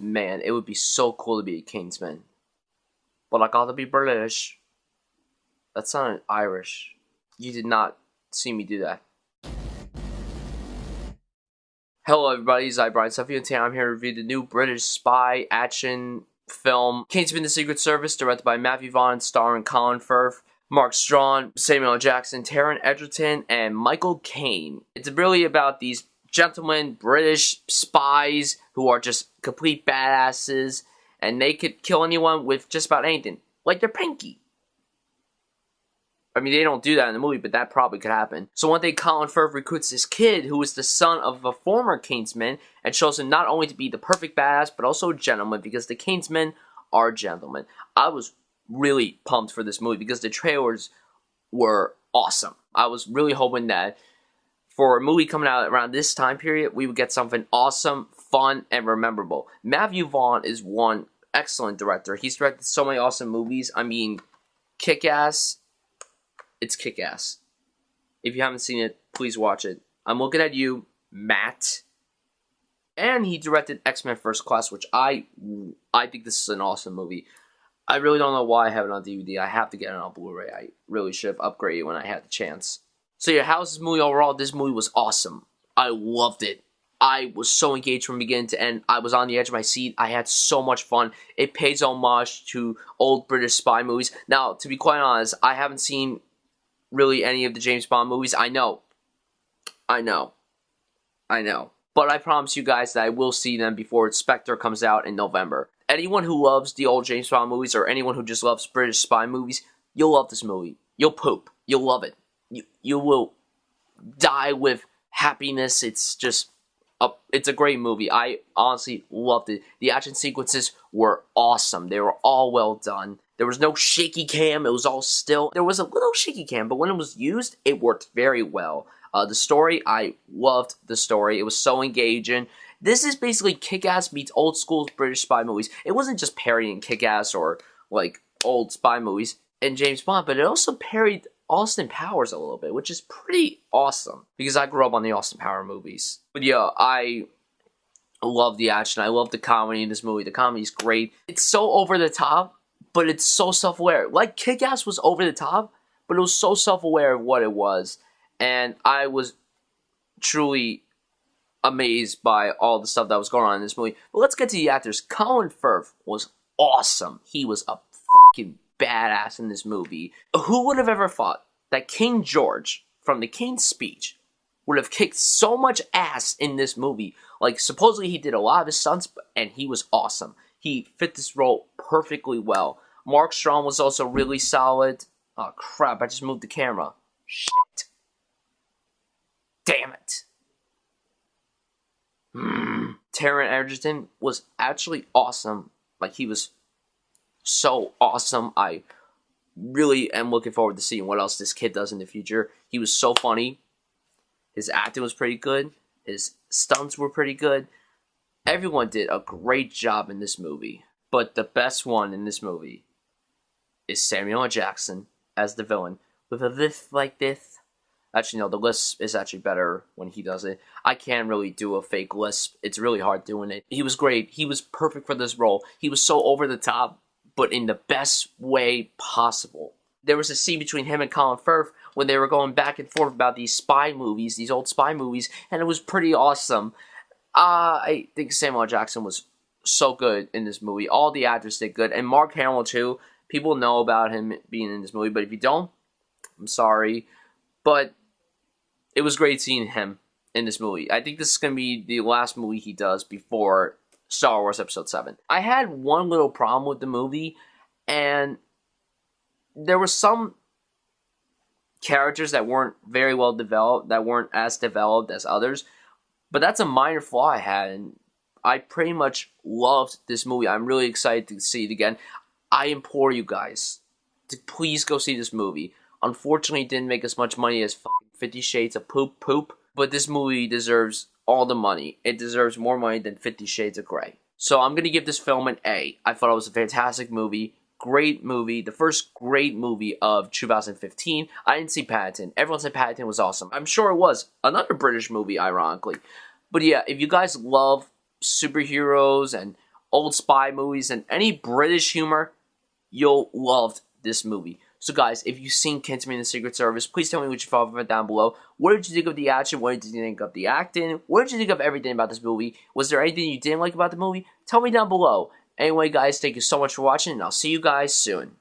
Man, it would be so cool to be a Kingsman. But I gotta be British. That sounded Irish. You did not see me do that. Hello everybody, it's Bryan Sudfield, and today I'm here to review the new British spy action film, Kingsman: The Secret Service, directed by Matthew Vaughn, starring Colin Firth, Mark Strachan, Samuel L. Jackson, Taron Egerton, and Michael Caine. It's really about these gentlemen, British spies, who are just complete badasses, and they could kill anyone with just about anything, like their pinky. I mean, they don't do that in the movie, but that probably could happen. So one day, Colin Firth recruits this kid who is the son of a former Kingsman and shows him not only to be the perfect badass, but also a gentleman, because the Kingsmen are gentlemen. I was really pumped for this movie because the trailers were awesome. I was really hoping that for a movie coming out around this time period, we would get something awesome, fun, and memorable. Matthew Vaughn is one excellent director. He's directed so many awesome movies. I mean, Kick-Ass. It's Kick-Ass. If you haven't seen it, please watch it. I'm looking at you, Matt. And he directed X-Men First Class, which I think this is an awesome movie. I really don't know why I have it on DVD. I have to get it on Blu-ray. I really should have upgraded when I had the chance. So yeah, how's this movie overall? This movie was awesome. I loved it. I was so engaged from beginning to end. I was on the edge of my seat. I had so much fun. It pays homage to old British spy movies. Now, to be quite honest, I haven't seen really any of the James Bond movies. I know. But I promise you guys that I will see them before Spectre comes out in November. Anyone who loves the old James Bond movies, or anyone who just loves British spy movies, you'll love this movie. You'll poop. You'll love it. You will die with happiness. It's just it's a great movie. I honestly loved it. The action sequences were awesome. They were all well done. There was no shaky cam. It was all still. There was a little shaky cam, but when it was used, it worked very well. The story, I loved the story. It was so engaging. This is basically Kick-Ass meets old school British spy movies. It wasn't just parodying Kick-Ass or like old spy movies and James Bond, but it also parodied Austin Powers a little bit, which is pretty awesome because I grew up on the Austin Powers movies. But yeah, I love the action. I love the comedy in this movie. The comedy is great. It's so over the top, but it's so self-aware. Like, Kick-Ass was over the top, but it was so self-aware of what it was. And I was truly amazed by all the stuff that was going on in this movie. But let's get to the actors. Colin Firth was awesome. He was a fucking badass in this movie. Who would have ever thought that King George, from the King's Speech, would have kicked so much ass in this movie? Like, supposedly he did a lot of his stunts, and he was awesome. He fit this role perfectly well. Mark Strachan was also really solid. Oh crap, I just moved the camera. Shit. Damn it. Taron Egerton was actually awesome. Like, he was so awesome. I really am looking forward to seeing what else this kid does in the future. He was so funny. His acting was pretty good. His stunts were pretty good. Everyone did a great job in this movie. But the best one in this movie is Samuel L. Jackson as the villain with a lisp like this. Actually, no, the lisp is actually better when he does it. I can't really do a fake lisp. It's really hard doing it. He was great. He was perfect for this role. He was so over the top, but in the best way possible. There was a scene between him and Colin Firth when they were going back and forth about these spy movies, these old spy movies, and it was pretty awesome. I think Samuel L. Jackson was so good in this movie. All the actors did good. And Mark Hamill, too. People know about him being in this movie, but if you don't, I'm sorry. But it was great seeing him in this movie. I think this is going to be the last movie he does before Star Wars Episode 7. I had one little problem with the movie, and there were some characters that weren't very well developed, that weren't as developed as others, but that's a minor flaw I had, and I pretty much loved this movie. I'm really excited to see it again. I implore you guys to please go see this movie. Unfortunately, it didn't make as much money as 50 Shades of Poop, but this movie deserves all the money. It deserves more money than 50 Shades of Grey. So I'm going to give this film an A. I thought it was a fantastic movie. Great movie. The first great movie of 2015. I didn't see Paddington. Everyone said Paddington was awesome. I'm sure it was. Another British movie, ironically. But yeah, if you guys love superheroes and old spy movies and any British humor, you'll love this movie. So guys, if you've seen Kingsman: The Secret Service, please tell me what you thought of it down below. What did you think of the action? What did you think of the acting? What did you think of everything about this movie? Was there anything you didn't like about the movie? Tell me down below. Anyway guys, thank you so much for watching, and I'll see you guys soon.